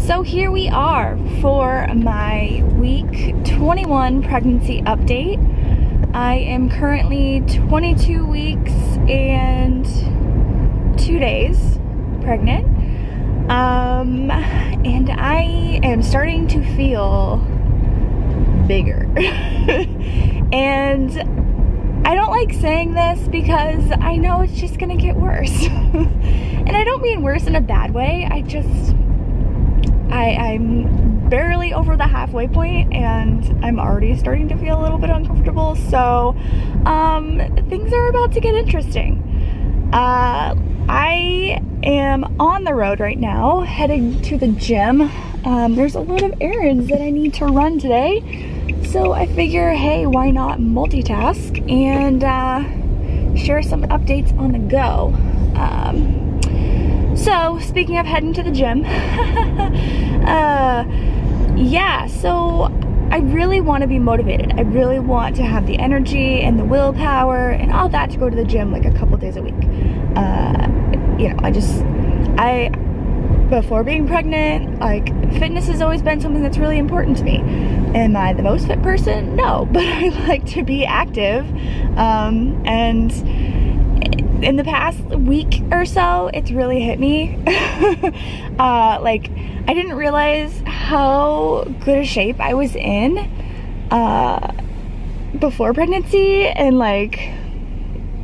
So here we are for my week 21 pregnancy update. I am currently 22 weeks and 2 days pregnant. And I am starting to feel bigger. And I don't like saying this because I know it's just gonna get worse. And I don't mean worse in a bad way. I'm barely over the halfway point and I'm already starting to feel a little bit uncomfortable. So things are about to get interesting. I am on the road right now, heading to the gym. There's a lot of errands that I need to run today. So I figure, hey, why not multitask and share some updates on the go. So speaking of heading to the gym, yeah, so I really want to be motivated. I really want to have the energy and the willpower and all that to go to the gym like a couple days a week. You know, before being pregnant, like, fitness has always been something that's really important to me. Am I the most fit person? No, but I like to be active. And in the past week or so, it's really hit me. Like, I didn't realize how good a shape I was in before pregnancy, and like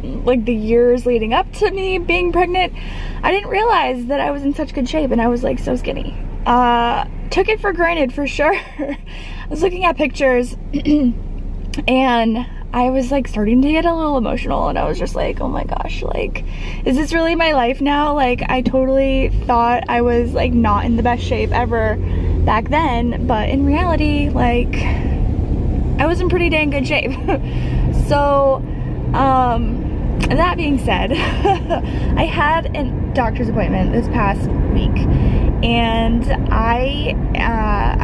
the years leading up to me being pregnant. I didn't realize that I was in such good shape, and I was like so skinny. Took it for granted for sure. I was looking at pictures and I was like starting to get a little emotional, and I was just like, oh my gosh, like, is this really my life now? Like, I totally thought I was like not in the best shape ever back then, but in reality, like, I was in pretty dang good shape. So that being said, I had a doctor's appointment this past week, and I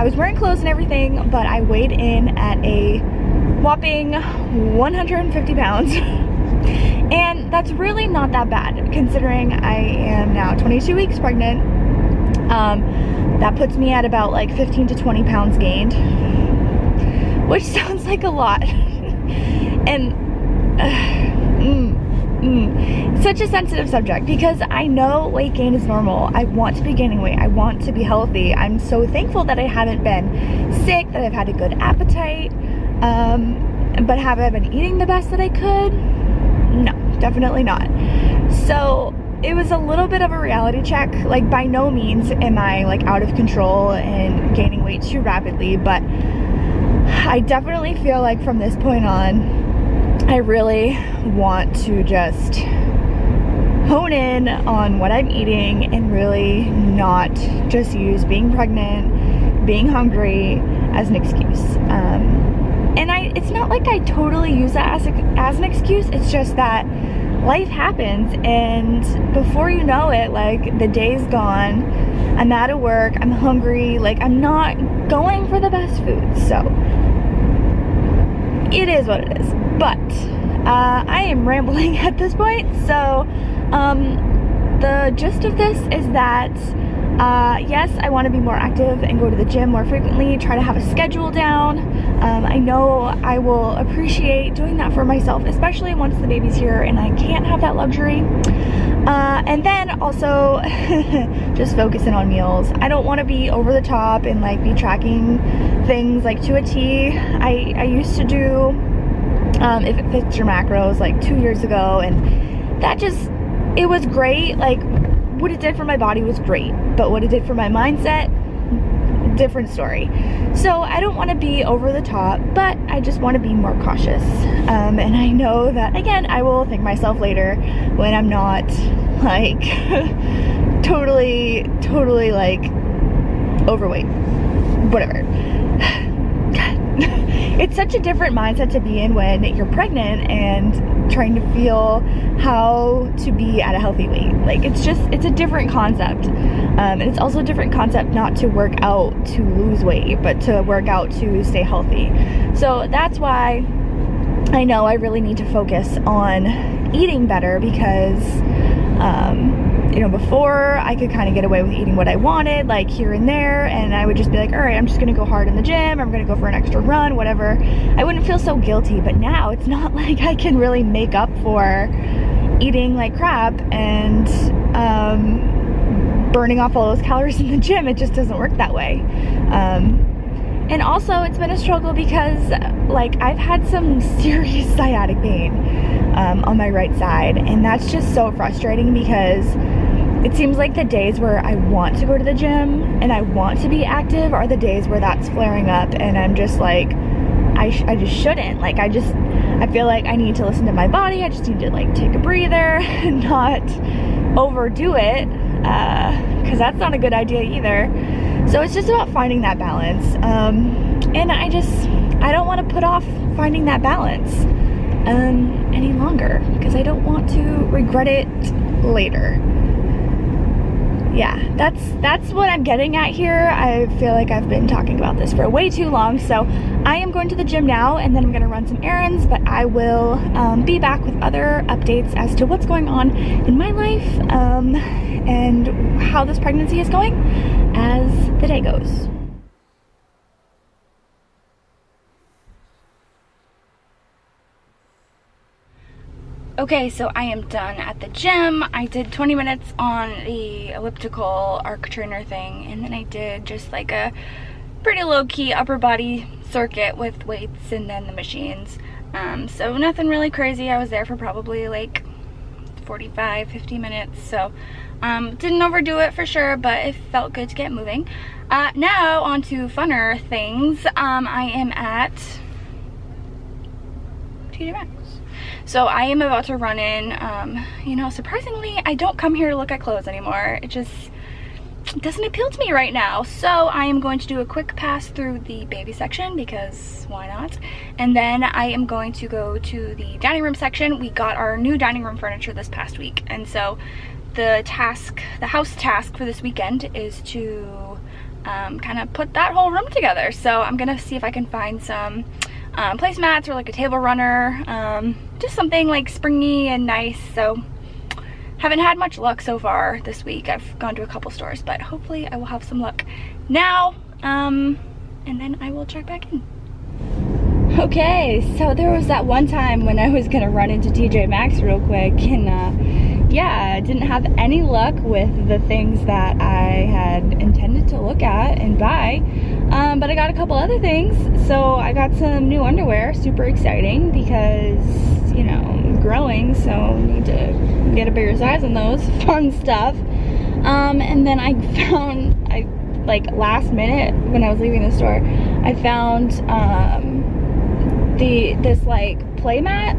was wearing clothes and everything, but I weighed in at a whopping 150 pounds. And that's really not that bad considering I am now 22 weeks pregnant. That puts me at about like 15 to 20 pounds gained, which sounds like a lot. And such a sensitive subject, because I know weight gain is normal. I want to be gaining weight. I want to be healthy. I'm so thankful that I haven't been sick, that I've had a good appetite. But have I been eating the best that I could? No, definitely not. So it was a little bit of a reality check. Like, by no means am I like out of control and gaining weight too rapidly, but I definitely feel like from this point on, I really want to just hone in on what I'm eating and really not just use being pregnant, being hungry as an excuse. And it's not like I totally use that as an excuse. It's just that life happens, and before you know it, like, the day's gone, I'm out of work, I'm hungry, like, I'm not going for the best food. So it is what it is. But I am rambling at this point. So the gist of this is that yes, I want to be more active and go to the gym more frequently, try to have a schedule down. I know I will appreciate doing that for myself, especially once the baby's here and I can't have that luxury. And then also just focusing on meals. I don't want to be over the top and like be tracking things like to a T. I used to do If It Fits Your Macros like 2 years ago, and that just, it was great. Like, what it did for my body was great, but what it did for my mindset, different story. So I don't want to be over the top, but I just want to be more cautious. And I know that, again, I will thank myself later when I'm not like totally like overweight, whatever. It's such a different mindset to be in when you're pregnant and trying to feel how to be at a healthy weight. Like, it's a different concept. And it's also a different concept not to work out to lose weight, but to work out to stay healthy. So that's why I know I really need to focus on eating better, because you know, before I could kind of get away with eating what I wanted, like here and there, and I would just be like, all right, I'm just gonna go hard in the gym, I'm gonna go for an extra run, whatever. I wouldn't feel so guilty. But now it's not like I can really make up for eating like crap and burning off all those calories in the gym. It just doesn't work that way. And also it's been a struggle because like I've had some serious sciatic pain on my right side, and that's just so frustrating because it seems like the days where I want to go to the gym and I want to be active are the days where that's flaring up, and I'm just like, I just shouldn't. Like I feel like I need to listen to my body. I just need to like take a breather and not overdo it, because that's not a good idea either. So it's just about finding that balance, and I don't want to put off finding that balance any longer, because I don't want to regret it later. Yeah, that's what I'm getting at here. I feel like I've been talking about this for way too long, so I am going to the gym now, and then I'm gonna run some errands, but I will be back with other updates as to what's going on in my life, and how this pregnancy is going as the day goes. Okay, so I am done at the gym. I did 20 minutes on the elliptical arc trainer thing, and then I did just like a pretty low-key upper body circuit with weights and then the machines. So nothing really crazy. I was there for probably like 45, 50 minutes, so didn't overdo it for sure, but it felt good to get moving. Now on to funner things. I am at TJ Maxx. So I am about to run in. You know, surprisingly, I don't come here to look at clothes anymore. It just doesn't appeal to me right now. So I am going to do a quick pass through the baby section, because why not? And then I am going to go to the dining room section. We got our new dining room furniture this past week, and so the house task for this weekend is to kind of put that whole room together. So I'm gonna see if I can find some placemats or like a table runner, just something like springy and nice. So haven't had much luck so far this week. I've gone to a couple stores, but hopefully I will have some luck now, and then I will check back in. Okay, so there was that one time when I was gonna run into TJ Maxx real quick, and yeah, didn't have any luck with the things that I had intended to look at and buy, but I got a couple other things. So I got some new underwear, super exciting, because, you know, I'm growing, so need to get a bigger size on those, fun stuff. And then I found, like last minute when I was leaving the store, I found this like playmat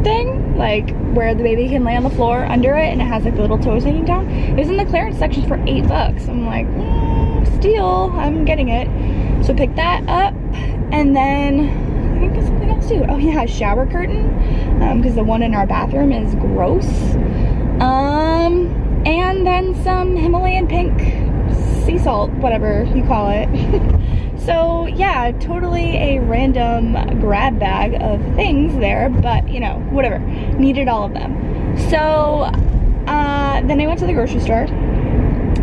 thing, like where the baby can lay on the floor under it, and it has like the little toes hanging down. It was in the clearance section for $8. I'm like, steal, I'm getting it. So picked that up, and then I think there's something else too. Oh yeah, a shower curtain, because the one in our bathroom is gross. And then some Himalayan pink sea salt, whatever you call it. So yeah, totally a random grab bag of things there, but you know, whatever, needed all of them. So then I went to the grocery store,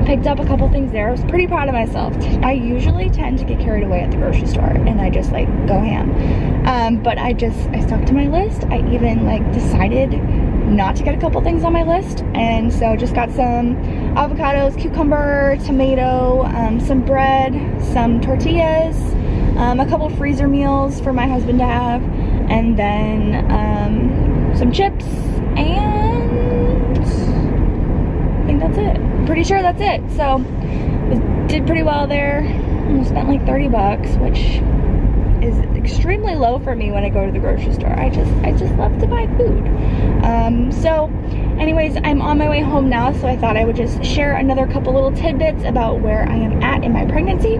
picked up a couple things there. I was pretty proud of myself. I usually tend to get carried away at the grocery store and I just like go ham, but I stuck to my list. I even like decided not to get a couple things on my list, and so just got some avocados, cucumber, tomato, some bread, some tortillas, a couple freezer meals for my husband to have, and then some chips, and I think that's it. Pretty sure that's it. So did pretty well there. I spent like 30 bucks, which is extremely low for me when I go to the grocery store. I just love to buy food. So anyways, I'm on my way home now, so I thought I would just share another couple little tidbits about where I am at in my pregnancy.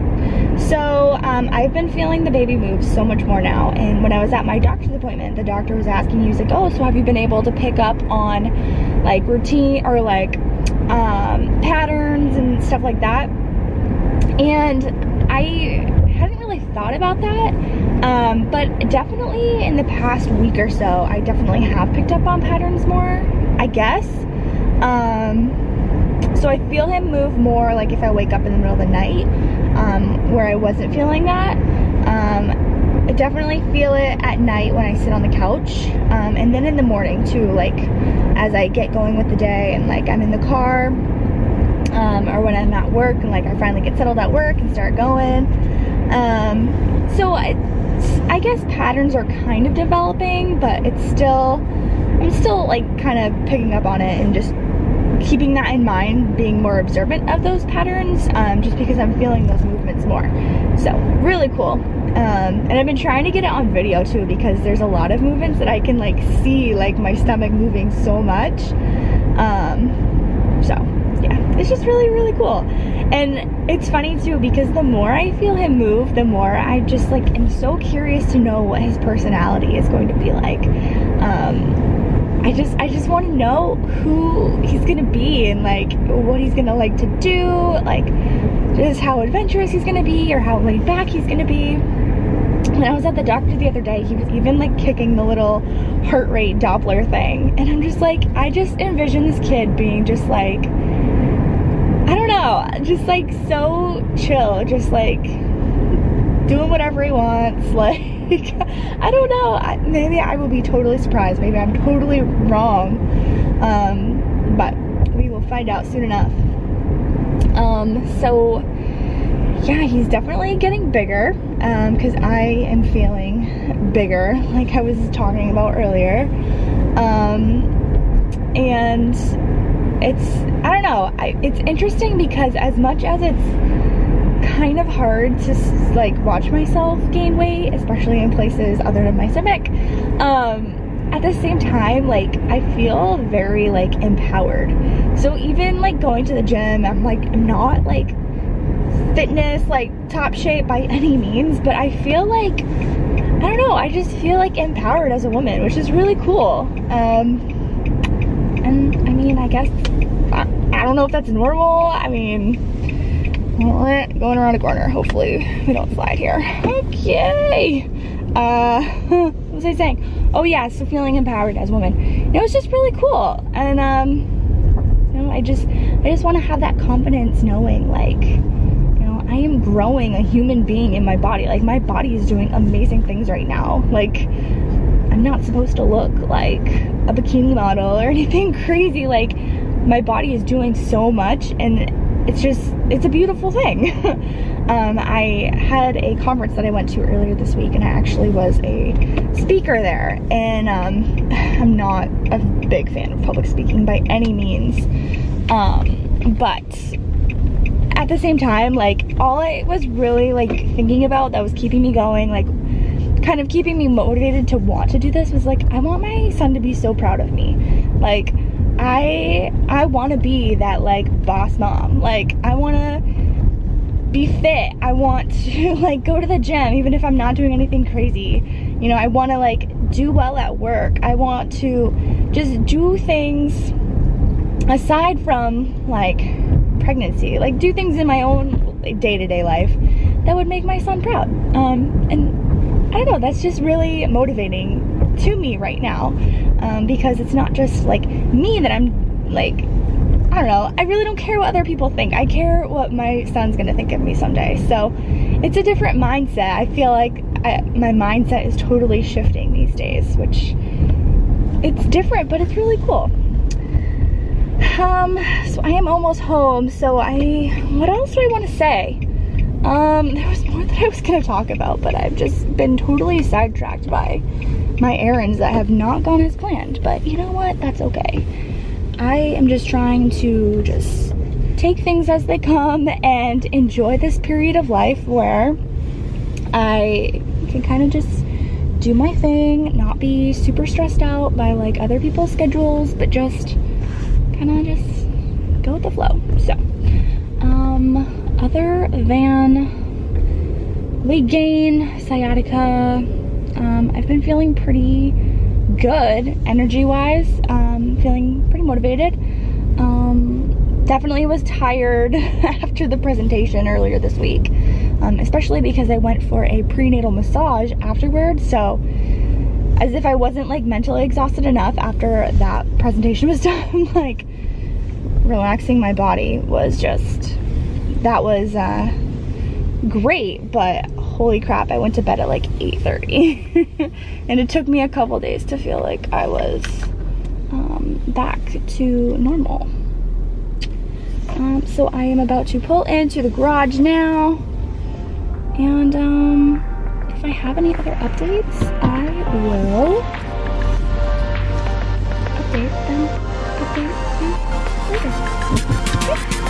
So I've been feeling the baby move so much more now, and when I was at my doctor's appointment, the doctor was asking, he was like, oh, so have you been able to pick up on like routine or like patterns and stuff like that? And I hadn't really thought about that, but definitely in the past week or so, I definitely have picked up on patterns more, I guess. So I feel him move more like if I wake up in the middle of the night, where I wasn't feeling that. I definitely feel it at night when I sit on the couch, and then in the morning too, like as I get going with the day and like I'm in the car, or when I'm at work and like I finally get settled at work and start going. So I guess patterns are kind of developing, but I'm still like kind of picking up on it and just keeping that in mind, being more observant of those patterns, just because I'm feeling those movements more. So really cool. And I've been trying to get it on video too, because there's a lot of movements that I can like see, like my stomach moving so much. So yeah, it's just really, really cool. And it's funny too, because the more I feel him move, the more I just like am so curious to know what his personality is going to be like. I just want to know who he's gonna be and like what he's gonna like to do, like just how adventurous he's gonna be or how laid back he's gonna be. When I was at the doctor the other day, he was even like kicking the little heart rate Doppler thing, and I'm just like, I just envision this kid being just like, I don't know, just like so chill, just like doing whatever he wants, like I don't know, maybe I will be totally surprised, maybe I'm totally wrong, but we will find out soon enough. So yeah, he's definitely getting bigger, because I am feeling bigger, like I was talking about earlier, and I don't know, it's interesting because as much as it's kind of hard to like watch myself gain weight, especially in places other than my stomach, at the same time, like I feel very like empowered. So even like going to the gym, I'm not like fitness like top shape by any means, but I feel like, I don't know, I just feel like empowered as a woman, which is really cool. And I mean, I guess I don't know if that's normal. I mean, going around a corner, hopefully we don't slide here. Okay, what was I saying? Oh yeah, so feeling empowered as a woman, you know, it's just really cool. And you know, I just want to have that confidence knowing like, you know, I am growing a human being in my body. Like my body is doing amazing things right now. Like I'm not supposed to look like a bikini model or anything crazy. Like my body is doing so much, and it's a beautiful thing. I had a conference that I went to earlier this week, and I actually was a speaker there, and I'm not a big fan of public speaking by any means, but at the same time, like all I was really like thinking about that was keeping me going, like kind of keeping me motivated to want to do this, was like, I want my son to be so proud of me. Like I want to be that like boss mom. Like I want to be fit. I want to like go to the gym even if I'm not doing anything crazy. You know, I want to like do well at work. I want to just do things aside from like pregnancy, like do things in my own day-to-day life that would make my son proud. And I don't know, that's just really motivating to me right now, because it's not just like me that I'm like, I don't know, I really don't care what other people think. I care what my son's gonna think of me someday. So it's a different mindset. I feel like my mindset is totally shifting these days, which it's different, but it's really cool. So I am almost home. So what else do I want to say? There was more that I was gonna talk about, but I've just been totally sidetracked by my errands that have not gone as planned. But you know what? That's okay. I am just trying to just take things as they come and enjoy this period of life where I can kind of just do my thing, not be super stressed out by like other people's schedules, but just kind of just go with the flow. So, other than weight gain, sciatica, I've been feeling pretty good energy-wise, feeling pretty motivated. Definitely was tired after the presentation earlier this week, especially because I went for a prenatal massage afterwards, so as if I wasn't like mentally exhausted enough after that presentation was done, like relaxing my body was just, that was great, but holy crap, I went to bed at like 8:30 and it took me a couple days to feel like I was back to normal. So I am about to pull into the garage now, and if I have any other updates, I will update them later.